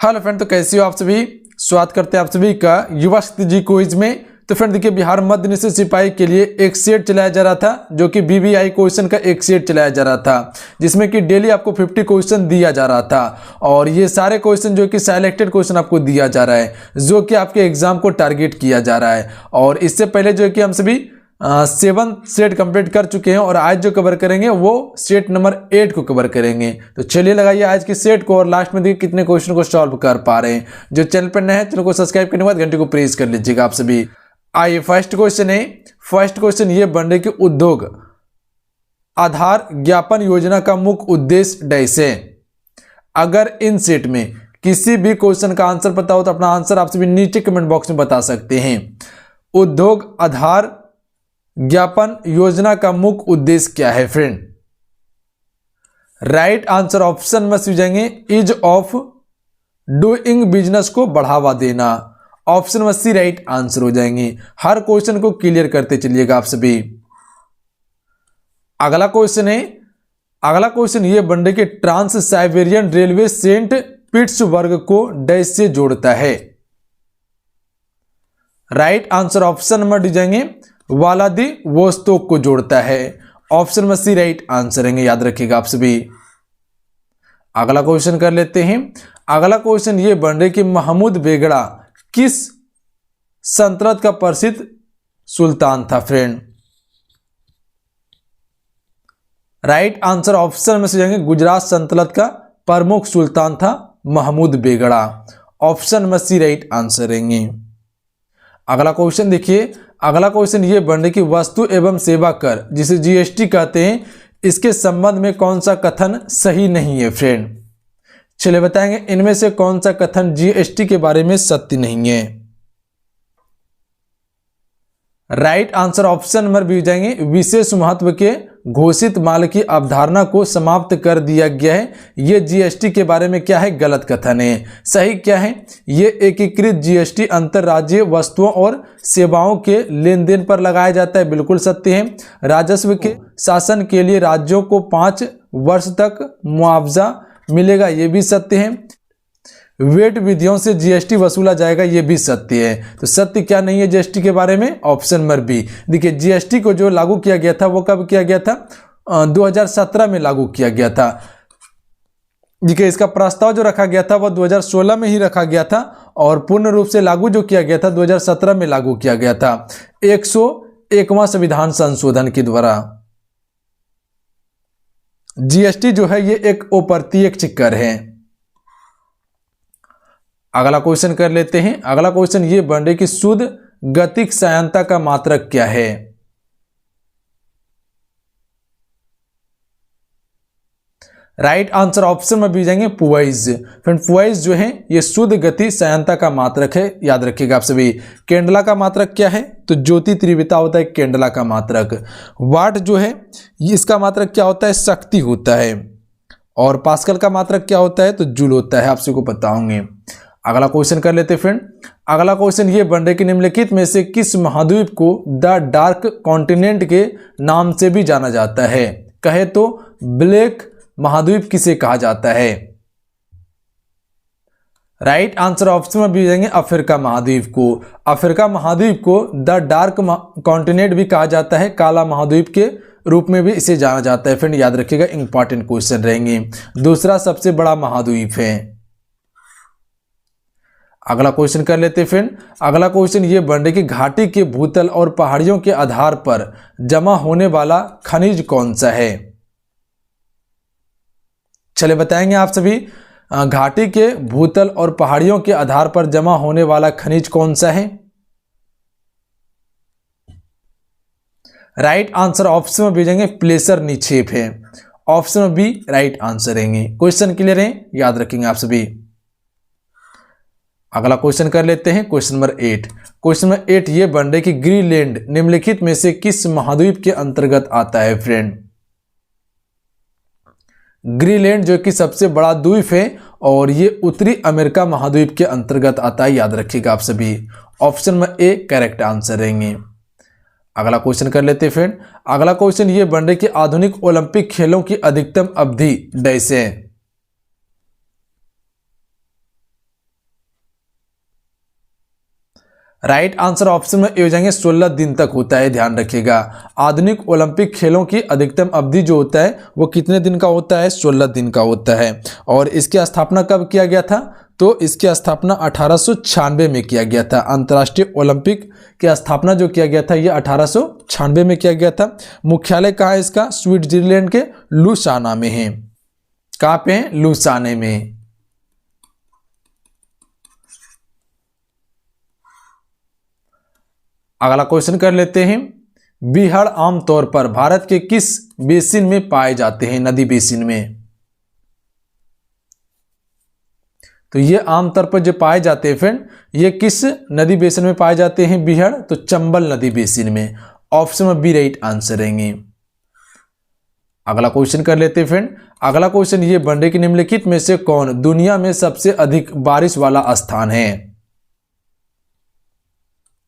Hello friend, तो कैसे हो आप सभी। स्वागत करते हैं आप सभी का युवा शक्ति जी क्विज में। तो फ्रेंड देखिए, बिहार मध्य निश्चित सिपाही के लिए एक सेट चलाया जा रहा था, जो कि बीबीआई क्वेश्चन का एक सेट चलाया जा रहा था, जिसमें कि डेली आपको 50 क्वेश्चन दिया जा रहा था। और ये सारे क्वेश्चन जो कि सिलेक्टेड क्वेश्चन आपको दिया जा रहा है, जो कि आपके एग्जाम को टारगेट किया जा रहा है। और इससे पहले जो है कि हम सभी 7 सेट कंप्लीट कर चुके हैं, और आज जो कवर करेंगे वो सेट नंबर 8 को कवर करेंगे। तो चलिए लगाइए आज के सेट को, और लास्ट में देखिए कितने क्वेश्चन को सॉल्व कर पा रहे हैं। जो चैनल पर नए हैं, चैनल को सब्सक्राइब करने के बाद घंटे को प्रेस कर लीजिएगा आप सभी। आइए फर्स्ट क्वेश्चन है। फर्स्ट क्वेश्चन ये बन रहे कि उद्योग आधार ज्ञापन योजना का मुख्य उद्देश्य डैश है। अगर इन सेट में किसी भी क्वेश्चन का आंसर पता हो तो अपना आंसर आप सभी नीचे कमेंट बॉक्स में बता सकते हैं। उद्योग आधार ज्ञापन योजना का मुख्य उद्देश्य क्या है फ्रेंड। राइट आंसर ऑप्शन में हो जाएंगे इज ऑफ डूइंग बिजनेस को बढ़ावा देना। ऑप्शन में सी राइट आंसर हो जाएंगे। हर क्वेश्चन को क्लियर करते चलिएगा आप सभी। अगला क्वेश्चन है। अगला क्वेश्चन ये बन रहे कि trans Siberian railway Saint Petersburg को डैश से जोड़ता है। Right answer option number D जाएंगे व्लादिवोस्तोक को जोड़ता है। ऑप्शन में सी राइट आंसर है, याद रखिएगा आप सभी। अगला क्वेश्चन कर लेते हैं। अगला क्वेश्चन ये बन रहे कि महमूद बेगड़ा किस सल्तनत का प्रसिद्ध सुल्तान था फ्रेंड। राइट आंसर ऑप्शन में से जाएंगे गुजरात सल्तनत का प्रमुख सुल्तान था महमूद बेगड़ा। ऑप्शन में सी राइट आंसर रहेंगे। अगला क्वेश्चन देखिए। अगला क्वेश्चन ये बन रही कि वस्तु एवं सेवा कर, जिसे जीएसटी कहते हैं, इसके संबंध में कौन सा कथन सही नहीं है फ्रेंड। चलिए बताएंगे इनमें से कौन सा कथन जीएसटी के बारे में सत्य नहीं है। Right answer option number B जाएंगे विशेष महत्व के घोषित माल की अवधारणा को समाप्त कर दिया गया है। यह जीएसटी के बारे में क्या है, गलत कथन है। सही क्या है, यह एकीकृत जीएसटी अंतरराज्यीय वस्तुओं और सेवाओं के लेन देन पर लगाया जाता है, बिल्कुल सत्य है। राजस्व के शासन के लिए राज्यों को 5 वर्ष तक मुआवजा मिलेगा, यह भी सत्य है। वेट विधियों से जीएसटी वसूला जाएगा, यह भी सत्य है। तो सत्य क्या नहीं है जीएसटी के बारे में, ऑप्शन नंबर बी। देखिए जीएसटी को जो लागू किया गया था वो कब किया गया था, 2017 में लागू किया गया था। देखिए इसका प्रस्ताव जो रखा गया था वो 2016 में ही रखा गया था, और पूर्ण रूप से लागू जो किया गया था 2017 में लागू किया गया था 101वां संविधान संशोधन के द्वारा। जीएसटी जो है ये एक अप्रत्यक्ष कर है। अगला क्वेश्चन कर लेते हैं। अगला क्वेश्चन ये बन रही कि शुद्ध गतिक सहायता का मात्रक क्या है। राइट आंसर ऑप्शन में भी जाएंगे पुआइज। फ्रेंड पुआइज जो है ये शुद्ध गति सहायता का मात्रक है, याद रखिएगा आप सभी। केंडला का मात्रक क्या है, तो ज्योति तीव्रता होता है केंडला का मात्रक। वाट जो है इसका मात्रक क्या होता है, शक्ति होता है। और पास्कल का मात्रक क्या होता है, तो जूल होता है, आप सबको पता होंगे। अगला क्वेश्चन कर लेते फ्रेंड। अगला क्वेश्चन ये बन रहे कि निम्नलिखित में से किस महाद्वीप को द डार्क कॉन्टिनेंट के नाम से भी जाना जाता है। कहे तो ब्लैक महाद्वीप किसे कहा जाता है। राइट आंसर ऑप्शन में भी देंगे अफ्रीका महाद्वीप को। अफ्रीका महाद्वीप को द डार्क कॉन्टिनेंट भी कहा जाता है, काला महाद्वीप के रूप में भी इसे जाना जाता है फ्रेंड, याद रखिएगा, इंपॉर्टेंट क्वेश्चन रहेंगे। दूसरा सबसे बड़ा महाद्वीप है। अगला क्वेश्चन कर लेते हैं फ्रेंड। अगला क्वेश्चन ये बन रहे कि घाटी के भूतल और पहाड़ियों के आधार पर जमा होने वाला खनिज कौन सा है। चले बताएंगे आप सभी। घाटी के भूतल और पहाड़ियों के आधार पर जमा होने वाला खनिज कौन सा है। राइट आंसर ऑप्शन में भेजेंगे प्लेसर निक्षेप है। ऑप्शन में बी राइट आंसर रहेंगे। क्वेश्चन क्लियर है, याद रखेंगे आप सभी। अगला क्वेश्चन कर लेते हैं। Question number 8। क्वेश्चन नंबर 8 ये बन रहे कि ग्रीनलैंड निम्नलिखित में से किस महाद्वीप के अंतर्गत आता है फ्रेंड। ग्रीनलैंड जो कि सबसे बड़ा द्वीप है, और ये उत्तरी अमेरिका महाद्वीप के अंतर्गत आता है, याद रखिएगा आप सभी। ऑप्शन में ए करेक्ट आंसर रहेंगे। अगला क्वेश्चन कर लेते हैं फ्रेंड। अगला क्वेश्चन ये बन रहे कि आधुनिक ओलंपिक खेलों की अधिकतम अवधि डैश है। राइट आंसर ऑप्शन में ए हो जाएंगे 16 दिन तक होता है, ध्यान रखिएगा। आधुनिक ओलंपिक खेलों की अधिकतम अवधि जो होता है वो कितने दिन का होता है? 16 दिन का होता है। और इसकी स्थापना कब किया गया था? तो इसकी स्थापना 1896 में किया गया था। अंतर्राष्ट्रीय ओलंपिक की स्थापना जो किया गया था ये 1896 में किया गया था। मुख्यालय कहाँ है इसका? स्विट्जरलैंड के लुसाना में है। कहाँ पे है? लुसाने में। अगला क्वेश्चन कर लेते हैं। बीहड़ आमतौर पर भारत के किस बेसिन में पाए जाते हैं? नदी बेसिन में। तो ये आमतौर पर जो पाए जाते हैं फ्रेंड, ये किस नदी बेसिन में पाए जाते हैं बीहड़? तो चंबल नदी बेसिन में। ऑप्शन में बी राइट आंसर रहेंगे। अगला क्वेश्चन कर लेते हैं फ्रेंड। अगला क्वेश्चन ये बन रही कि निम्नलिखित में से कौन दुनिया में सबसे अधिक बारिश वाला स्थान है?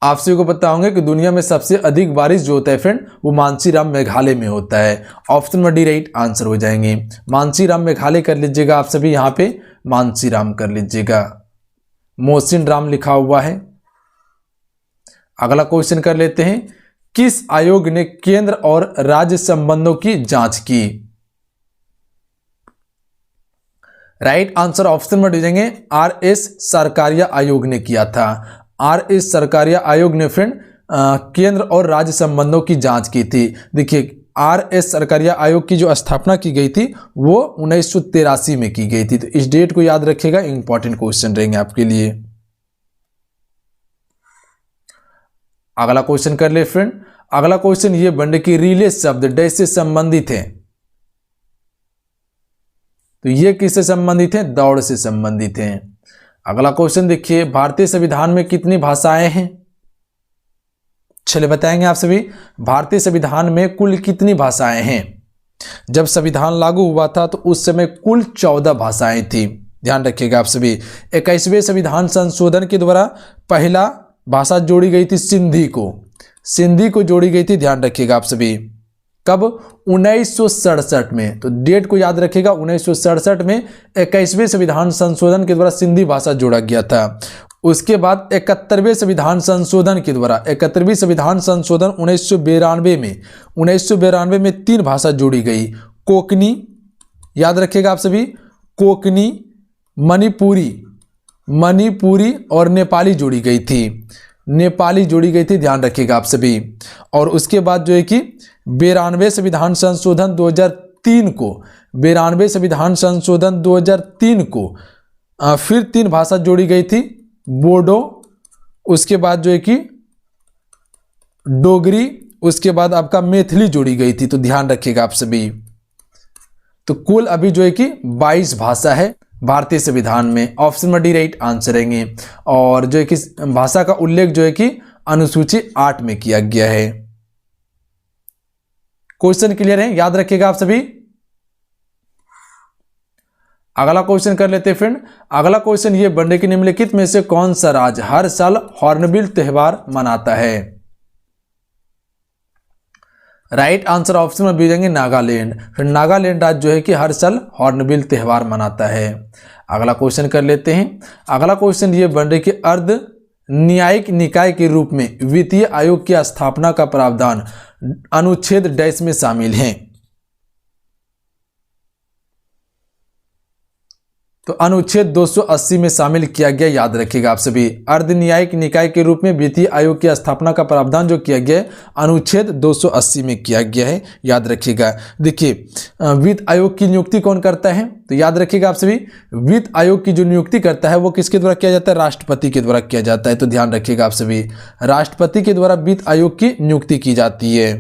आप सभी को पता होंगे कि दुनिया में सबसे अधिक बारिश जो होता है फ्रेंड वो मानसीराम मेघालय में होता है। ऑप्शन में डी राइट आंसर हो जाएंगे। मानसीराम मेघालय कर लीजिएगा आप सभी, यहां पे मानसीराम कर लीजिएगा, मोहसिन राम लिखा हुआ है। अगला क्वेश्चन कर लेते हैं। किस आयोग ने केंद्र और राज्य संबंधों की जांच की? राइट आंसर ऑप्शन में दीजिएंगे RS सरकारिया आयोग ने किया था। RS सरकारिया आयोग ने फ्रेंड केंद्र और राज्य संबंधों की जांच की थी। देखिए RS सरकारिया आयोग की जो स्थापना की गई थी वो 1983 में की गई थी। तो इस डेट को याद रखिएगा, इंपॉर्टेंट क्वेश्चन रहेंगे आपके लिए। अगला क्वेश्चन कर ले फ्रेंड। अगला क्वेश्चन ये बन कि रिले शब्द डैश से संबंधित है। तो ये किससे संबंधित है? दौड़ से संबंधित है। अगला क्वेश्चन देखिए। भारतीय संविधान में कितनी भाषाएं हैं? चलिए बताएंगे आप सभी। भारतीय संविधान में कुल कितनी भाषाएं हैं? जब संविधान लागू हुआ था तो उस समय कुल 14 भाषाएं थी, ध्यान रखिएगा आप सभी। 21वें संविधान संशोधन के द्वारा पहला भाषा जोड़ी गई थी सिंधी को जोड़ी गई थी, ध्यान रखिएगा आप सभी। कब? 1967 में। तो डेट को याद रखिएगा, 1967 में 21वें संविधान संशोधन के द्वारा सिंधी भाषा जोड़ा गया था। उसके बाद 71वें संविधान संशोधन के द्वारा 71वीं संविधान संशोधन 1992 में 3 भाषा जोड़ी गई। कोंकणी, याद रखिएगा आप सभी, कोंकणी, मणिपुरी और नेपाली जोड़ी गई थी। ध्यान रखिएगा आप सभी। और उसके बाद जो है कि 92वें संविधान संशोधन 2003 को फिर 3 भाषा जोड़ी गई थी, बोडो, उसके बाद जो है कि डोगरी, उसके बाद आपका मैथिली जोड़ी गई थी। तो ध्यान रखिएगा आप सभी। तो कुल अभी जो है कि 22 भाषा है भारतीय संविधान में। ऑप्शन में डी राइट आंसर रहेंगे। और जो है कि भाषा का उल्लेख जो है कि अनुसूची 8 में किया गया है। क्वेश्चन क्लियर है, याद रखिएगा आप सभी। अगला क्वेश्चन कर लेते हैं फ्रेंड। अगला क्वेश्चन ये बन रही कि निम्नलिखित में से कौन सा राज्य हर साल हॉर्नबिल त्योहार मनाता है? राइट आंसर ऑप्शन में भी देंगे नागालैंड। फिर नागालैंड राज्य जो है कि हर साल हॉर्नबिल त्योहार मनाता है। अगला क्वेश्चन कर लेते हैं। अगला क्वेश्चन ये बन रही कि अर्ध न्यायिक निकाय के रूप में वित्तीय आयोग की स्थापना का प्रावधान अनुच्छेद डैश में शामिल है? तो अनुच्छेद 280 में शामिल किया गया, याद रखिएगा आप सभी। अर्ध न्यायिक निकाय के रूप में वित्तीय आयोग की स्थापना का प्रावधान जो किया गया है अनुच्छेद 280 में किया गया है, याद रखिएगा। देखिए वित्त आयोग की नियुक्ति कौन करता है? तो याद रखिएगा आप सभी, वित्त आयोग की जो नियुक्ति करता है वो किसके द्वारा किया जाता है? राष्ट्रपति के द्वारा किया जाता है। तो ध्यान रखिएगा आप सभी, राष्ट्रपति के द्वारा वित्त आयोग की नियुक्ति की जाती है।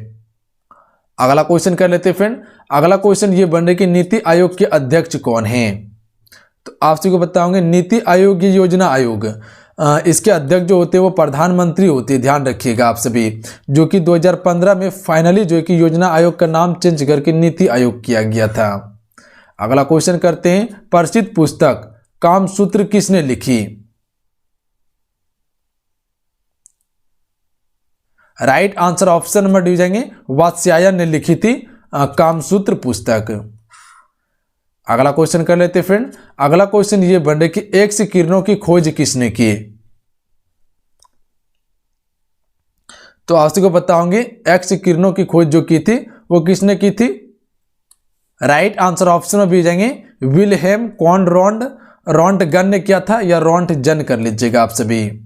अगला क्वेश्चन कर लेते हैं फ्रेंड। अगला क्वेश्चन ये बन रही कि नीति आयोग के अध्यक्ष कौन है? तो आप सभी को पता होंगे नीति आयोग ये योजना आयोग, इसके अध्यक्ष जो होते हैं वो प्रधानमंत्री होते हैं, ध्यान रखिएगा आप सभी। जो कि 2015 में फाइनली जो है कि योजना आयोग का नाम चेंज करके नीति आयोग किया गया था। अगला क्वेश्चन करते हैं। प्रसिद्ध पुस्तक कामसूत्र किसने लिखी? Right answer option number D जाएंगे वात्स्यायन ने लिखी थी कामसूत्र पुस्तक। अगला क्वेश्चन कर लेते फ्रेंड। अगला क्वेश्चन ये बन रहा है कि एक्स किरणों की खोज किसने की? तो आप सभी को पता होंगे एक्स किरणों की खोज जो की थी वो किसने की थी? राइट आंसर ऑप्शन में भी जाएंगे विल्हेम कॉनराड रॉन्टगन ने किया था, या रॉन्टजन कर लीजिएगा आप सभी।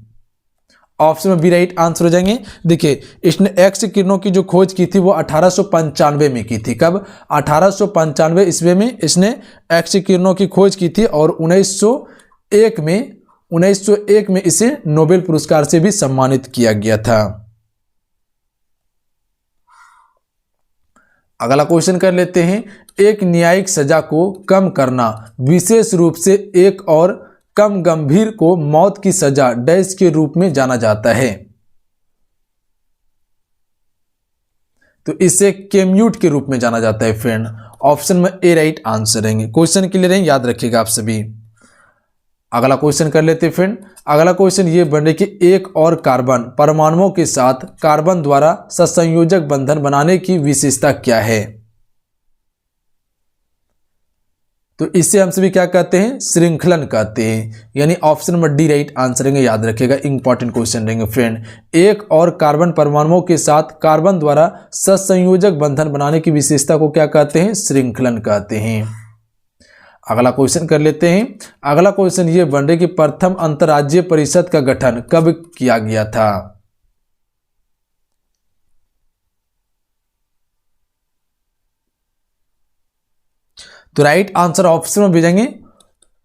ऑप्शन में भी राइट आंसर हो जाएंगे। देखिए इसने एक्स किरणों की जो खोज की थी वो 1895 में की थी। कब? 1895 ईस्वी में इसने एक्स किरणों की खोज की थी और 1901 में इसे नोबेल पुरस्कार से भी सम्मानित किया गया था। अगला क्वेश्चन कर लेते हैं। एक न्यायिक सजा को कम करना, विशेष रूप से एक और कम गंभीर को मौत की सजा डैश के रूप में जाना जाता है। तो इसे केम्यूट के रूप में जाना जाता है फ्रेंड। ऑप्शन में ए राइट आंसर रहेंगे। क्वेश्चन क्लियर रहेंगे, याद रखिएगा आप सभी। अगला क्वेश्चन कर लेते हैं फ्रेंड। अगला क्वेश्चन ये बने कि एक और कार्बन परमाणुओं के साथ कार्बन द्वारा सहसंयोजक बंधन बनाने की विशेषता क्या है? तो इसे हम सभी क्या कहते हैं? श्रृंखलन कहते हैं। यानी option number D right answer रहेंगे, याद रखिएगा। इंपॉर्टेंट क्वेश्चन रहेंगे फ्रेंड। एक और कार्बन परमाणुओं के साथ कार्बन द्वारा सहसंयोजक बंधन बनाने की विशेषता को क्या कहते हैं? श्रृंखलन कहते हैं। अगला क्वेश्चन कर लेते हैं। अगला क्वेश्चन ये बन रहे कि प्रथम अंतर्राज्यीय परिषद का गठन कब किया गया था? तो राइट आंसर ऑप्शन में भेजेंगे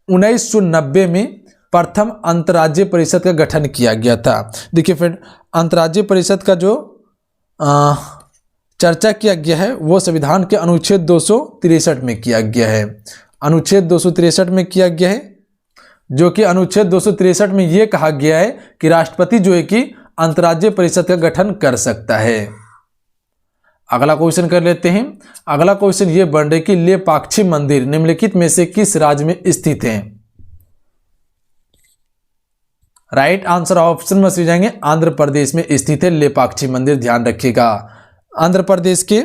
1990 में प्रथम अंतर्राज्यीय परिषद का गठन किया गया था। देखिए फ्रेंड, अंतर्राज्यीय परिषद का जो चर्चा किया गया है वो संविधान के अनुच्छेद 263 में किया गया है। अनुच्छेद 263 में किया गया है, जो कि अनुच्छेद 263 में यह कहा गया है कि राष्ट्रपति जो है कि अंतर्राज्यीय परिषद का गठन कर सकता है। अगला क्वेश्चन कर लेते हैं। अगला क्वेश्चन ये बन रहे कि लेपाक्षी मंदिर निम्नलिखित में से किस राज्य में स्थित है? राइट आंसर ऑप्शन में जाएंगे आंध्र प्रदेश में स्थित है लेपाक्षी मंदिर। ध्यान रखिएगा, आंध्र प्रदेश के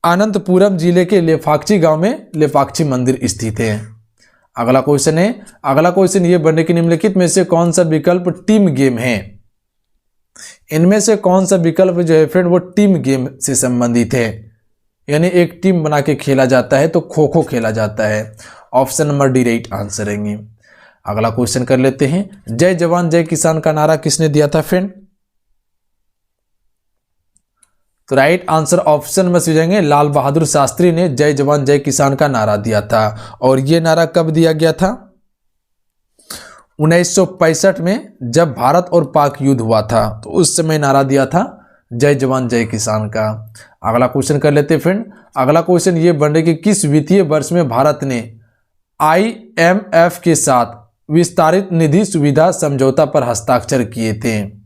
अनंतपुरम जिले के लेपाक्षी गांव में लेपाक्षी मंदिर स्थित है। अगला क्वेश्चन है। अगला क्वेश्चन ये बन रहे कि निम्नलिखित में से कौन सा विकल्प टीम गेम है? इनमें से कौन सा विकल्प जो है फ्रेंड वो टीम गेम से संबंधित है, यानी एक टीम बना के खेला जाता है, तो खो खो खेला जाता है। Option number D right answer रहेंगे। अगला क्वेश्चन कर लेते हैं। जय जवान जय किसान का नारा किसने दिया था फ्रेंड? तो राइट आंसर ऑप्शन में से जाएंगे लाल बहादुर शास्त्री ने जय जवान जय किसान का नारा दिया था। और यह नारा कब दिया गया था? 1965 में जब भारत और पाक युद्ध हुआ था, तो उस समय नारा दिया था जय जवान जय किसान का। अगला क्वेश्चन कर लेते फ्रेंड। अगला क्वेश्चन ये बन रहे कि किस वित्तीय वर्ष में भारत ने IMF के साथ विस्तारित निधि सुविधा समझौता पर हस्ताक्षर किए थे?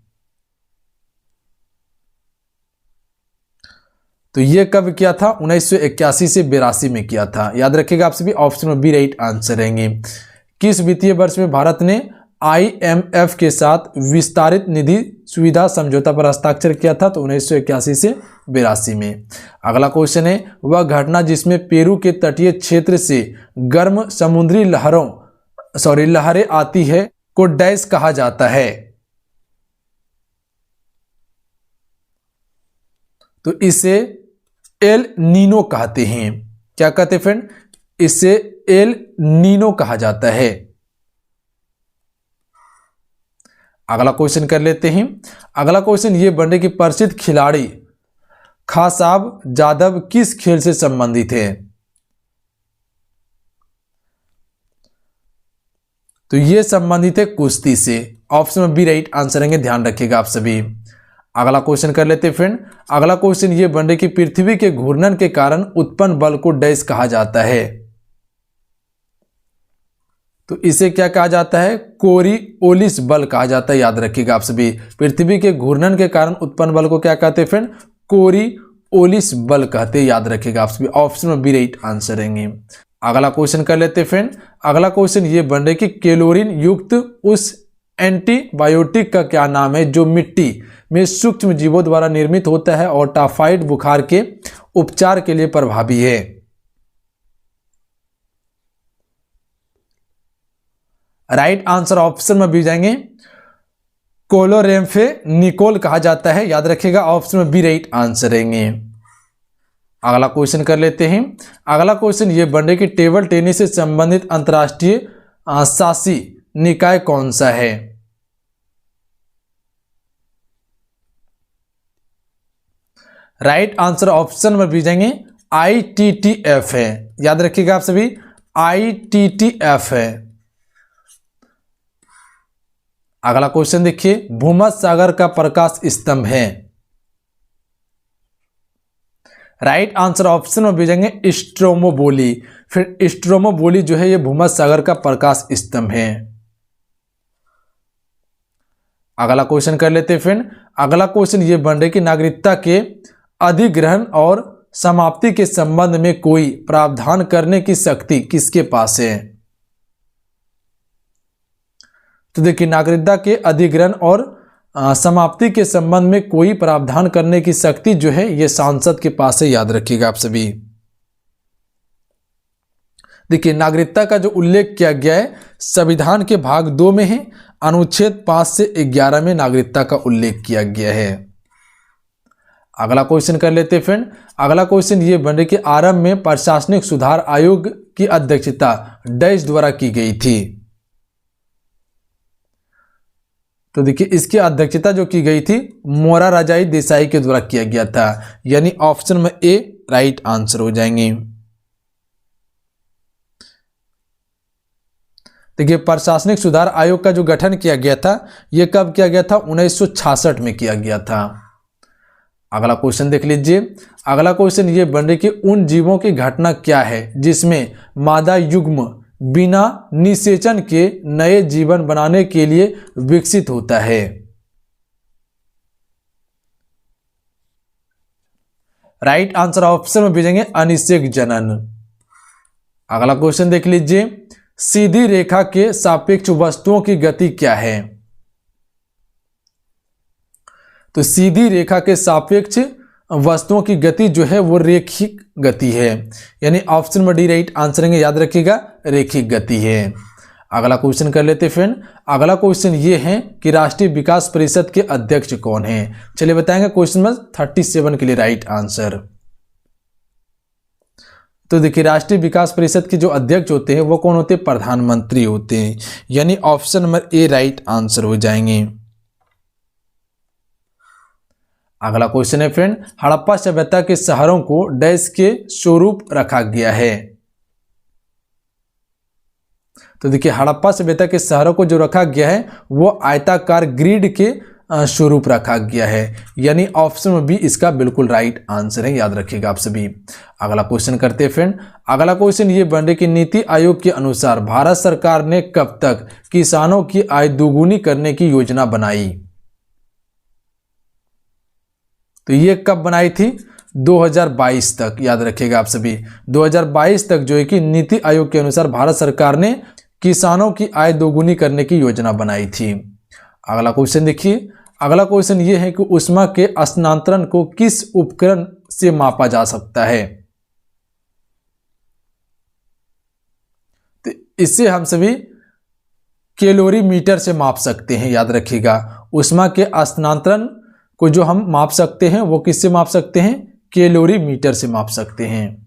तो ये कब किया था? 1981 से 82 में किया था। याद रखिएगा आप सभी, ऑप्शन में बी राइट आंसर रहेंगे। किस वित्तीय वर्ष में भारत ने IMF के साथ विस्तारित निधि सुविधा समझौता पर हस्ताक्षर किया था? तो 1981 से 82 में। अगला क्वेश्चन है, वह घटना जिसमें पेरू के तटीय क्षेत्र से गर्म समुद्री लहरें आती है को डैश कहा जाता है? तो इसे एल नीनो कहते हैं। क्या कहते हैं फ्रेंड? इसे एल नीनो कहा जाता है। अगला क्वेश्चन कर लेते हैं। अगला क्वेश्चन ये बन रहे कि प्रसिद्ध खिलाड़ी खासाब जादव किस खेल से संबंधित है? तो ये संबंधित है कुश्ती से। ऑप्शन में बी राइट आंसर रहेंगे, ध्यान रखिएगा आप सभी। अगला क्वेश्चन कर लेते हैं फ्रेंड। अगला क्वेश्चन ये बन रहे कि पृथ्वी के घूर्णन के कारण उत्पन्न बल को डैश कहा जाता है? तो इसे क्या कहा जाता है? कोरियोलिस बल कहा जाता है। याद रखिएगा आप सभी, पृथ्वी के घूर्णन के कारण उत्पन्न बल को क्या कहते हैं फ्रेंड? कोरियोलिस बल कहते हैं। याद रखिएगा आप सभी, ऑप्शन में बी राइट आंसर रहेंगे। अगला क्वेश्चन कर लेते हैं फ्रेंड। अगला क्वेश्चन ये बन रहे कि कैलोरीन युक्त उस एंटीबायोटिक का क्या नाम है जो मिट्टी में सूक्ष्म जीवों द्वारा निर्मित होता है और टाइफाइड बुखार के उपचार के लिए प्रभावी है? राइट आंसर ऑप्शन में भी जाएंगे कोलोरेम्फे निकोल कहा जाता है, याद रखिएगा, ऑप्शन में बी राइट आंसर रहेंगे। अगला क्वेश्चन कर लेते हैं। अगला क्वेश्चन ये बन रहा है कि टेबल टेनिस से संबंधित अंतर्राष्ट्रीय शासी निकाय कौन सा है? राइट आंसर ऑप्शन में भी जाएंगे ITTF है, याद रखिएगा आप सभी, ITTF है। अगला क्वेश्चन देखिए, भूमध्य सागर का प्रकाश स्तंभ है। राइट आंसर ऑप्शन में भेजेंगे स्ट्रोमोबोली। फिर स्ट्रोमोबोली जो है ये भूमध्य सागर का प्रकाश स्तंभ है। अगला क्वेश्चन कर लेते हैं फ्रेंड। अगला क्वेश्चन ये बन रहा है कि नागरिकता के अधिग्रहण और समाप्ति के संबंध में कोई प्रावधान करने की शक्ति किसके पास है? तो देखिए, नागरिकता के अधिग्रहण और समाप्ति के संबंध में कोई प्रावधान करने की शक्ति जो है ये सांसद के पास है, याद रखिएगा आप सभी। देखिए, नागरिकता का जो उल्लेख किया गया है संविधान के भाग 2 में है, अनुच्छेद 5 से 11 में नागरिकता का उल्लेख किया गया है। अगला क्वेश्चन कर लेते हैं फ्रेंड। अगला क्वेश्चन ये बन रहा है कि आरंभ में प्रशासनिक सुधार आयोग की अध्यक्षता डैश द्वारा की गई थी। तो देखिए, इसकी अध्यक्षता जो की गई थी मोरारजी देसाई के द्वारा किया गया था, यानी ऑप्शन में ए राइट आंसर हो जाएंगे। देखिए, प्रशासनिक सुधार आयोग का जो गठन किया गया था यह कब किया गया था? 1966 में किया गया था। अगला क्वेश्चन देख लीजिए। अगला क्वेश्चन ये बन रही कि उन जीवों की घटना क्या है जिसमें मादा युग्म बिना निषेचन के नए जीवन बनाने के लिए विकसित होता है? राइट आंसर ऑप्शन में भेजेंगे अनिषेक जनन। अगला क्वेश्चन देख लीजिए। सीधी रेखा के सापेक्ष वस्तुओं की गति क्या है? तो सीधी रेखा के सापेक्ष वस्तुओं की गति जो है वो रेखिक गति है, यानी ऑप्शन में डी राइट आंसर है, याद रखिएगा, रेखिक गति है। अगला क्वेश्चन कर लेते फ्रेंड। अगला क्वेश्चन ये है कि राष्ट्रीय विकास परिषद के अध्यक्ष कौन है? चलिए बताएंगे क्वेश्चन नंबर 37 के लिए राइट आंसर। तो देखिए, राष्ट्रीय विकास परिषद के जो अध्यक्ष होते हैं वो कौन होते हैं? प्रधानमंत्री होते हैं, यानी option number A right answer हो जाएंगे। अगला क्वेश्चन है फ्रेंड, हड़प्पा सभ्यता के शहरों को डैश के स्वरूप रखा गया है? तो देखिए, हड़प्पा सभ्यता के शहरों को जो रखा गया है वो आयताकार ग्रिड के स्वरूप रखा गया है, यानी ऑप्शन में भी इसका बिल्कुल राइट आंसर है, याद रखिएगा आप सभी। अगला क्वेश्चन करते हैं फ्रेंड। अगला क्वेश्चन ये बन रहा है कि नीति आयोग के अनुसार भारत सरकार ने कब तक किसानों की आय दोगुनी करने की योजना बनाई? तो ये कब बनाई थी? 2022 तक, याद रखिएगा आप सभी। 2022 तक जो है कि नीति आयोग के अनुसार भारत सरकार ने किसानों की आय दोगुनी करने की योजना बनाई थी। अगला क्वेश्चन देखिए। अगला क्वेश्चन ये है कि ऊष्मा के स्थानांतरण को किस उपकरण से मापा जा सकता है? तो इससे हम सभी कैलोरीमीटर से माप सकते हैं, याद रखिएगा। ऊष्मा के स्थानांतरण को जो हम माप सकते हैं वो किससे माप सकते हैं? कैलोरीमीटर से माप सकते हैं।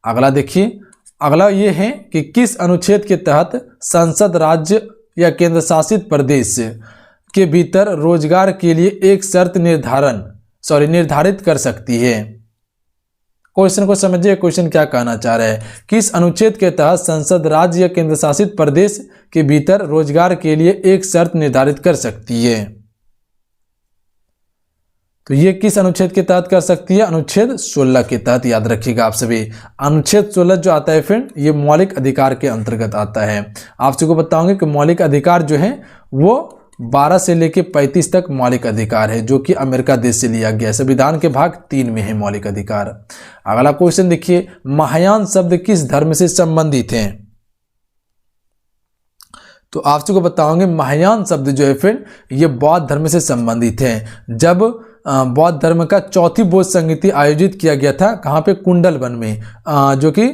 अगला देखिए। अगला ये है कि किस अनुच्छेद के तहत संसद राज्य या केंद्र शासित प्रदेश के भीतर रोजगार के लिए एक शर्त निर्धारित कर सकती है? क्वेश्चन को समझिए, क्वेश्चन क्या कहना चाह रहा है। किस अनुच्छेद के तहत संसद राज्य या केंद्र शासित प्रदेश के भीतर रोजगार के लिए एक शर्त निर्धारित कर सकती है? तो ये किस अनुच्छेद के तहत कर सकती है? अनुच्छेद 16 के तहत, याद रखिएगा आप सभी। अनुच्छेद 16 जो आता है फ्रेंड ये मौलिक अधिकार के अंतर्गत आता है। आप सबको बताऊंगे कि मौलिक अधिकार जो है वो 12 से लेकर 35 तक मौलिक अधिकार है, जो कि अमेरिका देश से लिया गया है। संविधान के भाग 3 में है मौलिक अधिकार। अगला क्वेश्चन देखिए। महायान शब्द किस धर्म से संबंधित है? तो आप सबको बताऊंगे महायान शब्द जो है फ्रेंड ये बौद्ध धर्म से संबंधित है। जब बौद्ध धर्म का चौथी बौद्ध संगीति आयोजित किया गया था, कहाँ पे? कुंडल वन में, जो कि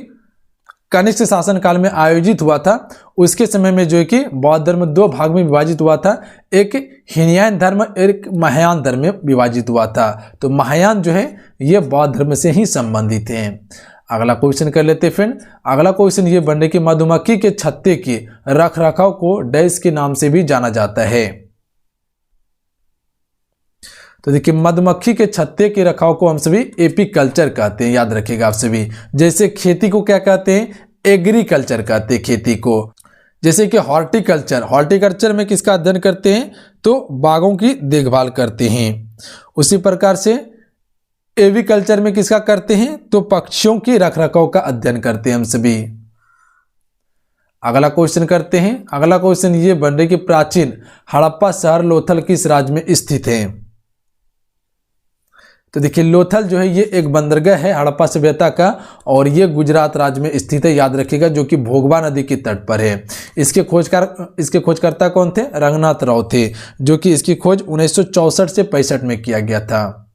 कनिष्क शासन काल में आयोजित हुआ था, उसके समय में जो है कि बौद्ध धर्म दो भाग में विभाजित हुआ था, एक हीनयान धर्म, एक महायान धर्म में विभाजित हुआ था। तो महायान जो है ये बौद्ध धर्म से ही संबंधित हैं। अगला क्वेश्चन कर लेते फ्रेंड। अगला क्वेश्चन ये बन रही कि मधुमक्खी के छत्ते के रख रखाव को डैश के नाम से भी जाना जाता है। तो देखिए मधुमक्खी के छत्ते के रखाव को हम सभी एपीकल्चर कहते हैं, याद रखिएगा आप सभी। जैसे खेती को क्या कहते हैं, एग्रीकल्चर कहते हैं खेती को। जैसे कि हॉर्टिकल्चर, हॉर्टिकल्चर में किसका अध्ययन करते हैं, तो बागों की देखभाल करते हैं। उसी प्रकार से एविकल्चर में किसका करते हैं, तो पक्षियों के रखरखाव का अध्ययन करते हैं हम सभी। अगला क्वेश्चन करते हैं। अगला क्वेश्चन ये बन रही कि प्राचीन हड़प्पा शहर लोथल किस राज्य में स्थित है। तो देखिए लोथल जो है ये एक बंदरगाह है हड़प्पा सभ्यता का, और ये गुजरात राज्य में स्थित है, याद रखिएगा, जो कि भोगवा नदी के तट पर है। इसके खोजकर्ता कौन थे, रंगनाथ राव थे, जो कि इसकी खोज 1964 से 65 में किया गया था।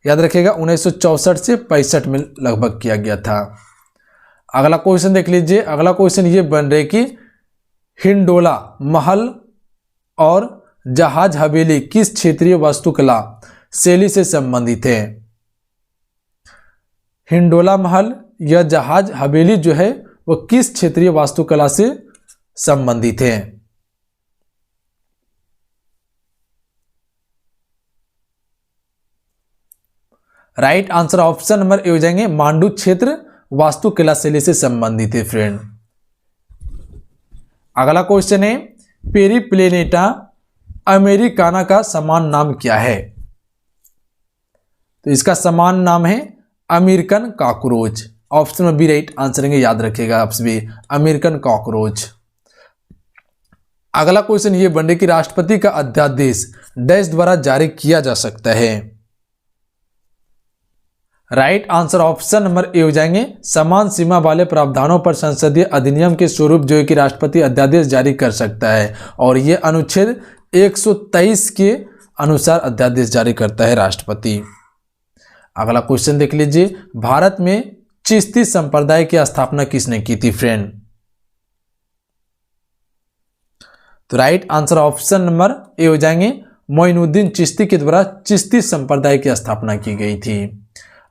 याद रखिएगा 1964 से 65 में लगभग किया गया था। अगला क्वेश्चन देख लीजिए। अगला क्वेश्चन ये बन रहे कि हिंडोला महल और जहाज हवेली किस क्षेत्रीय वास्तुकला शैली से संबंधित है। हिंडोला महल या जहाज हवेली जो है वो किस क्षेत्रीय वास्तुकला से संबंधित है। Right answer option number A हो जाएंगे, मांडू क्षेत्र वास्तुकला शैली से संबंधित है फ्रेंड। अगला क्वेश्चन है पेरीप्लेनेटा अमेरिकाना का समान नाम क्या है। तो इसका समान नाम है अमेरिकन कॉकरोच। ऑप्शन में बी राइट आंसर है, याद रखिएगा आप सभी, अमेरिकन कॉकरोच। अगला क्वेश्चन ये बन रही कि राष्ट्रपति का अध्यादेश डैश द्वारा जारी किया जा सकता है। Right answer option number A हो जाएंगे, समान सीमा वाले प्रावधानों पर संसदीय अधिनियम के स्वरूप जो है कि राष्ट्रपति अध्यादेश जारी कर सकता है, और ये अनुच्छेद 123 के अनुसार अध्यादेश जारी करता है राष्ट्रपति। अगला क्वेश्चन देख लीजिए। भारत में चिश्ती संप्रदाय की स्थापना किसने की थी फ्रेंड। तो right answer option number A हो जाएंगे, मोइनुद्दीन चिश्ती के द्वारा चिश्ती संप्रदाय की स्थापना की गई थी।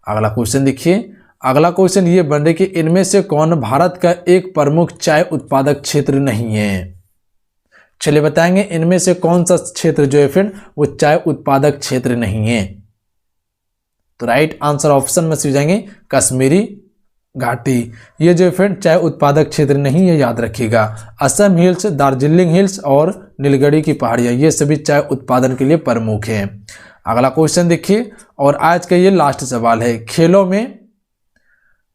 अगला क्वेश्चन देखिए। अगला क्वेश्चन ये बन रहे कि इनमें से कौन भारत का एक प्रमुख चाय उत्पादक क्षेत्र नहीं है। चलिए बताएंगे इनमें से कौन सा क्षेत्र जो है फ्रेंड वो चाय उत्पादक क्षेत्र नहीं है। तो राइट आंसर ऑप्शन में से हो जाएंगे कश्मीरी घाटी। ये जो फ्रेंड चाय उत्पादक क्षेत्र नहीं है, याद रखिएगा। असम हिल्स, दार्जिलिंग हिल्स और नीलगिरी की पहाड़ियां ये सभी चाय उत्पादन के लिए प्रमुख हैं। अगला क्वेश्चन देखिए, और आज का ये लास्ट सवाल है। खेलों में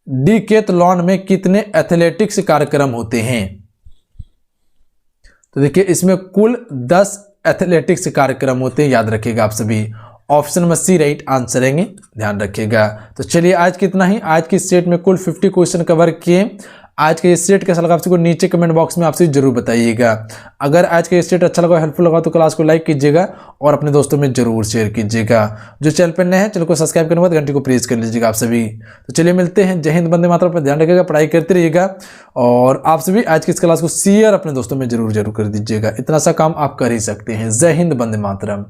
डिकैथलॉन में कितने एथलेटिक्स कार्यक्रम होते हैं। तो देखिए इसमें कुल 10 एथलेटिक्स कार्यक्रम होते हैं, याद रखिएगा आप सभी। ऑप्शन में सी राइट आंसर रहेंगे, ध्यान रखिएगा। तो चलिए आज कितना ही, आज की सेट में कुल 50 क्वेश्चन कवर किए। आज के इस सेट कैसा लगा आपको नीचे कमेंट बॉक्स में आपसे जरूर बताइएगा। अगर आज का ये सेट अच्छा लगा, हेल्पफुल लगा, तो क्लास को लाइक कीजिएगा और अपने दोस्तों में जरूर शेयर कीजिएगा। जो चैनल पर नए हैं चैनल को सब्सक्राइब करने के बाद घंटी को प्रेस कर लीजिएगा आप सभी। तो चलिए मिलते हैं। जय हिंद, वंदे मातरम। पर ध्यान रखिएगा, पढ़ाई करते रहिएगा, और आप सभी आज की इस क्लास को शेयर अपने दोस्तों में जरूर कर दीजिएगा। इतना सा काम आप कर ही सकते हैं। जय हिंद, वंदे मातरम।